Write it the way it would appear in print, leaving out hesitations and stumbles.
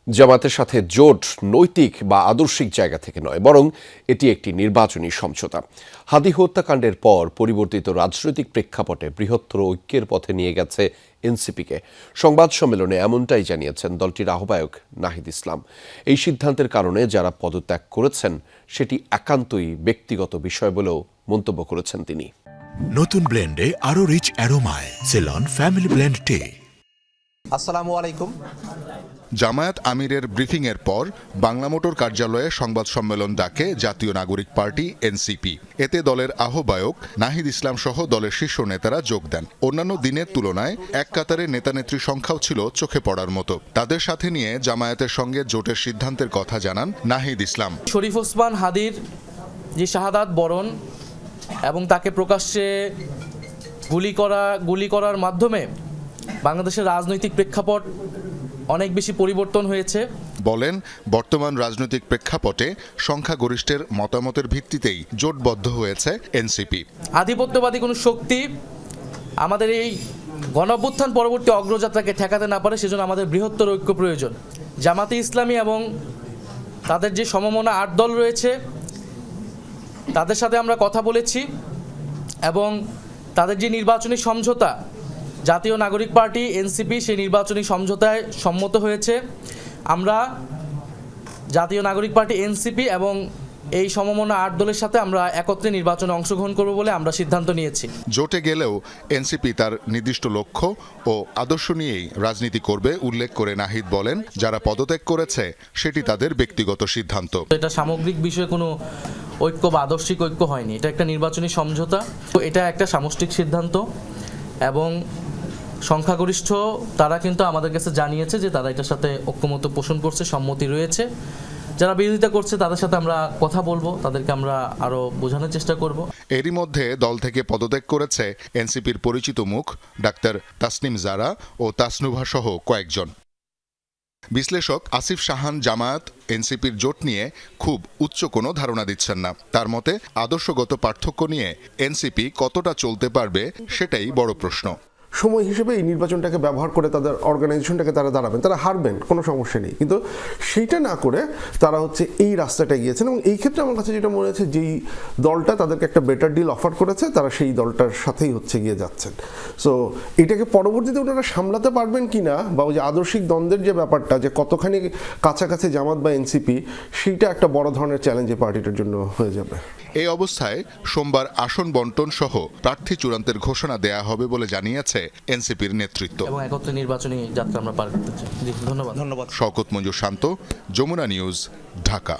জামাতের সাথে জোট নৈতিক বা আদর্শিক জায়গা থেকে নয়, বরং এটি একটি নির্বাচনী সমঝোতা। হাদি হত্যাকাণ্ডের পর পরিবর্তিত রাজনৈতিক প্রেক্ষাপটে বৃহত্তর ঐক্যের পথে নিয়ে গেছে এনসিপিকে। সংবাদ সম্মেলনে এমনটাই জানিয়েছেন দলটির আহ্বায়ক নাহিদ ইসলাম। এই সিদ্ধান্তের কারণে যারা পদত্যাগ করেছেন সেটি একান্তই ব্যক্তিগত বিষয় বলেও মন্তব্য করেছেন তিনি। নতুন ব্লেন্ডে আরো রিচ অ্যারোমায় সেলন ফ্যামিলি ব্লেন্ড টে। আসসালামু আলাইকুম। জামায়াত আমিরের ব্রিফিংয়ের পর বাংলা মোটর কার্যালয়ে সংবাদ সম্মেলন ডাকে জাতীয় নাগরিক পার্টি এনসিপি। এতে দলের আহ্বায়ক নাহিদ ইসলাম সহ দলের শীর্ষ নেতারা যোগ দেন। অন্যান্য দিনের তুলনায় এক কাতারে নেতানেত্রী সংখ্যাও ছিল চোখে পড়ার মতো। তাদের সাথে নিয়ে জামায়াতের সঙ্গে জোটের সিদ্ধান্তের কথা জানান নাহিদ ইসলাম। শরীফ ওসমান হাদির যে শাহাদাত বরণ এবং তাকে প্রকাশ্যে গুলি করার মাধ্যমে বাংলাদেশের রাজনৈতিক প্রেক্ষাপট অনেক বেশি পরিবর্তন হয়েছে। বলেন, বর্তমান রাজনৈতিক প্রেক্ষাপটে সংখ্যাগরিষ্ঠের মতামতের ভিত্তিতেই জোটবদ্ধ হয়েছে এনসিপি। আধিপত্যবাদী কোনো শক্তি আমাদের এই গণঅভ্যুত্থান পরবর্তী অগ্রযাত্রাকে ঠেকাতে না পারে, সেজন্য আমাদের বৃহত্তর ঐক্য প্রয়োজন। জামাতে ইসলামী এবং তাদের যে সমমনা 8 দল রয়েছে তাদের সাথে আমরা কথা বলেছি এবং তাদের যে নির্বাচনী সমঝোতা জাতীয় নাগরিক পার্টি এনসিপি সেই নির্বাচনী সমঝোতায় সম্মত হয়েছে। আমরা জাতীয় নাগরিক পার্টি এনসিপি এবং এই সমমনা 8 দলের সাথে আমরা একত্রে নির্বাচনে অংশগ্রহণ করব বলে আমরা সিদ্ধান্ত নিয়েছি। জোটে গেলেও এনসিপি তার নির্দিষ্ট লক্ষ্য ও আদর্শ নিয়েই রাজনীতি করবে উল্লেখ করে নাহিদ বলেন, যারা পদত্যাগ করেছে সেটি তাদের ব্যক্তিগত সিদ্ধান্ত। এটা সামগ্রিক বিষয়ে কোনো ঐক্য বা আদর্শিক ঐক্য হয়নি, এটা একটা নির্বাচনী সমঝোতা। তো এটা একটা সামষ্টিক সিদ্ধান্ত এবং সংখ্যাগরিষ্ঠ তারা কিন্তু আমাদের কাছে জানিয়েছে যে তারা এটার সাথে ঐক্যমত্য পোষণ করছে, সম্মতি রয়েছে। যারা বিরোধিতা করছে তাদের সাথে আমরা কথা বলবো, তাদেরকে আমরা আরো বোঝানোর চেষ্টা করব। এরই মধ্যে দল থেকে পদত্যাগ করেছে এনসিপির পরিচিত মুখ ডাক্তার তাসনিম জারা ও তাসনুভা সহ কয়েকজন। বিশ্লেষক আসিফ শাহান জামায়াত এনসিপির জোট নিয়ে খুব উচ্চ কোনো ধারণা দিচ্ছেন না। তার মতে আদর্শগত পার্থক্য নিয়ে এনসিপি কতটা চলতে পারবে সেটাই বড় প্রশ্ন। সময় হিসেবে এই নির্বাচনটাকে ব্যবহার করে তাদের অর্গানাইজেশনটাকে তারা দাঁড়াবেন, তারা হারবেন, কোনো সমস্যা নেই, কিন্তু সেইটা না করে তারা হচ্ছে এই রাস্তাটা গিয়েছেন। এবং এই ক্ষেত্রে আমার কাছে যেটা মনে হয়েছে, যেই দলটা তাদেরকে একটা বেটার ডিল অফার করেছে তারা সেই দলটার সাথেই হচ্ছে গিয়ে যাচ্ছেন। সো এটাকে পরবর্তীতে ওনারা সামলাতে পারবেন কি না, বা ওই যে আদর্শিক দ্বন্দ্বের যে ব্যাপারটা, যে কতখানি কাছাকাছি জামাত বা এনসিপি, সেইটা একটা বড় ধরনের চ্যালেঞ্জ এই পার্টিটার জন্য হয়ে যাবে। এই অবস্থায় সোমবার আসন বন্টন সহ প্রার্থী চূড়ান্তের ঘোষণা দেয়া হবে বলে জানিয়েছে এনসিপির নেতৃত্ব। এবং একত্রে নির্বাচনী যাত্রা আমরা পার করতে চাই। ধন্যবাদ। ধন্যবাদ। শওকত মঞ্জুর শান্ত, যমুনা নিউজ, ঢাকা।